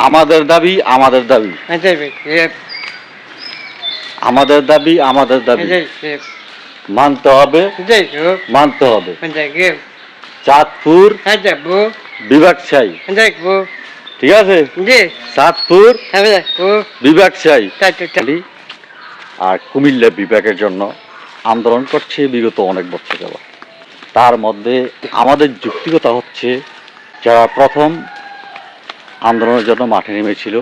আমাদের দাবি আমাদের দাবি আমাদের দাবি আমাদের দাবি মানতে হবে মানতে হবে। চাঁদপুর বিভাগ চাই, ঠিক আছে? চাঁদপুর বিভাগ চাই। আর কুমিল্লা বিভাগের জন্য আন্দোলন করছে বিগত অনেক বছর যাবত। তার মধ্যে আমাদের যুক্তিকতা হচ্ছে, যারা প্রথম আন্দোলনের জন্য মাঠে নেমেছিল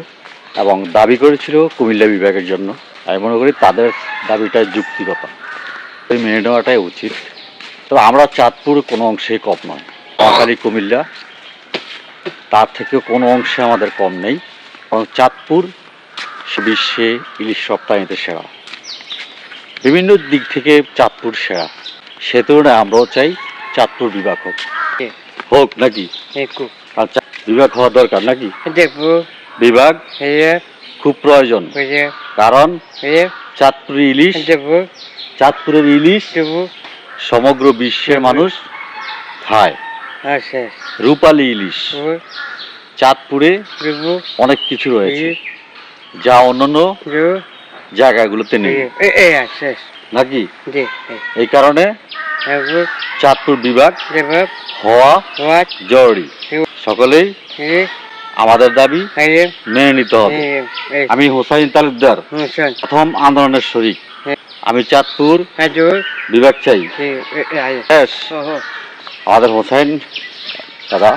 এবং দাবি করেছিল কুমিল্লা বিভাগের জন্য, আমি মনে করি তাদের দাবিটা যুক্তিগত, মেনে নেওয়াটাই উচিত। তবে আমরা চাঁদপুর কোনো অংশেই কম নয়, নোয়াখালী কুমিল্লা তার থেকেও কোনো অংশে আমাদের কম নেই, কারণ চাঁদপুর বিশ্বে ইলিশ রপ্তানিতে সেরা, বিভিন্ন দিক থেকে চাঁদপুর সেরা। সে তুলনায় আমরাও চাই চাঁদপুর বিভাগ হোক, হোক নাকি? আচ্ছা, বিভাগ হওয়া দরকার নাকি? বিভাগ খুব প্রয়োজন, কারণ চাঁদপুরের ইলিশ, চাঁদপুরের ইলিশ সমগ্র বিশ্বের মানুষ খায়। রূপালী ইলিশ চাঁদপুরে অনেক কিছু রয়েছে যা অন্যান্য জায়গাগুলোতে নেই নাকি? এই কারণে চাঁদপুর বিভাগ হওয়া জরুরি। সকলেই আমাদের দাবি মেনে নিতে হবে। আমি হোসাইন তালুকদার, প্রথম আন্দোলনের শরীক। আমি চাঁদপুর বিভাগ চাই। আমাদের হোসাইন দাদা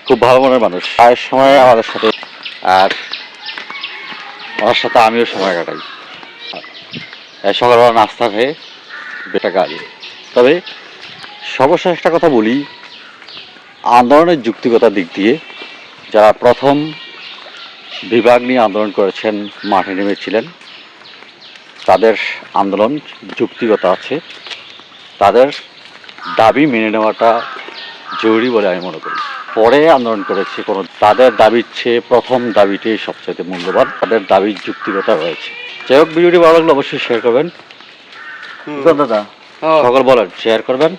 খুব ভালো মনের মানুষ, প্রায় সময় আমাদের সাথে, আর ওনার সাথে আমিও সময় কাটাই। সকালবেলা নাস্তা খেয়ে বেটা গাড়ি। তবে সর্বশেষ একটা কথা বলি, আন্দোলনের যুক্তিগতার দিক দিয়ে যারা প্রথম বিভাগ নিয়ে আন্দোলন করেছেন, মাঠে নেমেছিলেন, তাদের আন্দোলন যুক্তিগত আছে, তাদের দাবি মেনে নেওয়াটা জরুরি বলে আমি মনে করি। পরে আন্দোলন করেছে কোনো, তাদের দাবির চেয়ে প্রথম দাবিটাই সবচেয়ে মূল্যবান, তাদের দাবির যুক্তিগতা রয়েছে। যাই হোক, ভিডিওটি ভালো লাগলে অবশ্যই শেয়ার করবেন। দাদা সকল বলেন শেয়ার করবেন।